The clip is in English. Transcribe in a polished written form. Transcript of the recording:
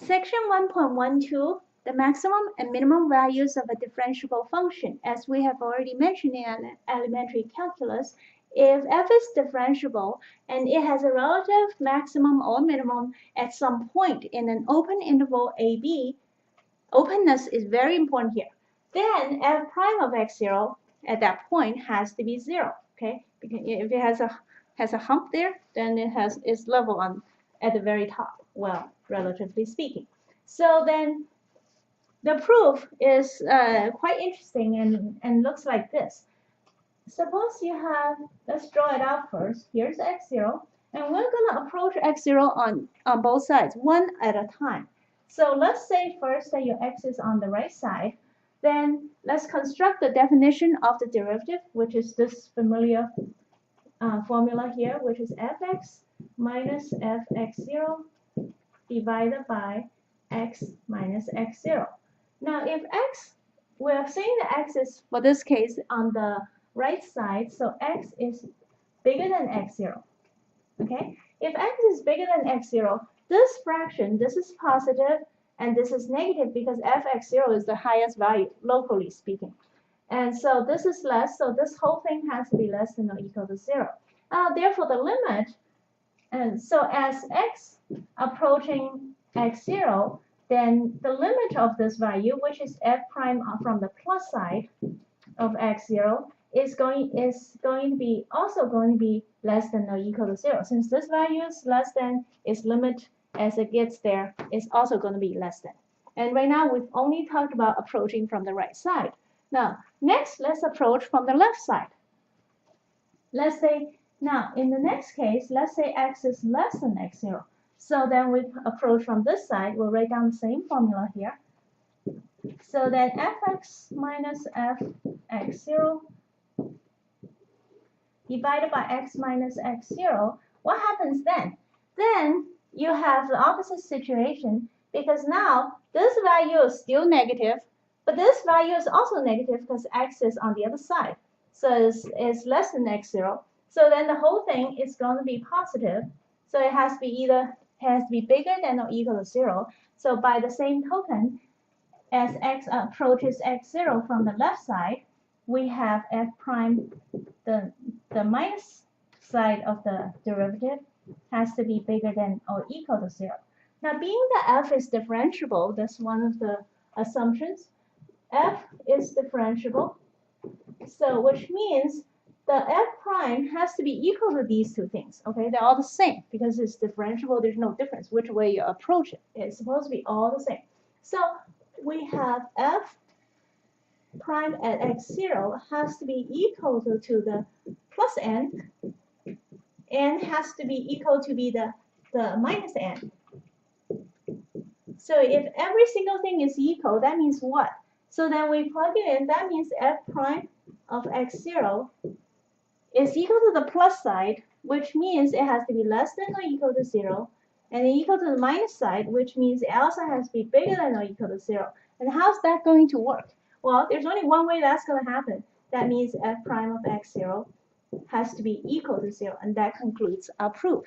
Section 1.12, the maximum and minimum values of a differentiable function. As we have already mentioned in elementary calculus, if f is differentiable and it has a relative maximum or minimum at some point in an open interval AB, openness is very important here, then f prime of x0 at that point has to be 0, okay? Because if it has a hump there, then it's level on at the very top, well, relatively speaking. So then the proof is quite interesting and looks like this. Suppose you have, let's draw it out first. Here's x0, and we're going to approach x0 on both sides, one at a time. So let's say first that your x is on the right side. Then let's construct the definition of the derivative, which is this familiar formula here, which is fx minus fx0 divided by x minus x0. Now if x, we're saying that x is, for this case, on the right side, so x is bigger than x0, okay? If x is bigger than x0, this fraction, this is positive, and this is negative because fx0 is the highest value, locally speaking. And so this is less, so this whole thing has to be less than or equal to 0. Therefore, the limit, and so as x approaching x0, then the limit of this value, which is f prime from the plus side of x0, is going to be also going to be less than or equal to 0. Since this value is less than, its limit as it gets there is also going to be less than. And right now we've only talked about approaching from the right side. Now next, let's approach from the left side. Let's say now in the next case, let's say x is less than x0. So then we approach from this side. We'll write down the same formula here. So then fx minus fx0 divided by x minus x0, what happens then? Then you have the opposite situation, because now this value is still negative, but this value is also negative because x is on the other side. So it's less than x0. So then the whole thing is going to be positive. So it has to be bigger than or equal to 0. So by the same token, as x approaches x0 from the left side, we have f prime, the minus side of the derivative has to be bigger than or equal to 0. Now, being that f is differentiable, that's one of the assumptions. F is differentiable, so which means the f prime has to be equal to these two things. Okay, they're all the same because it's differentiable. There's no difference which way you approach it. It's supposed to be all the same. So we have f prime at x0 has to be equal to the plus n, and has to be equal to be the minus n. So if every single thing is equal, that means what? So then we plug it in. That means f prime of x0 is equal to the plus side, which means it has to be less than or equal to 0, and equal to the minus side, which means it also has to be bigger than or equal to 0. And how's that going to work? Well, there's only one way that's going to happen. That means f prime of x0 has to be equal to 0, and that concludes our proof.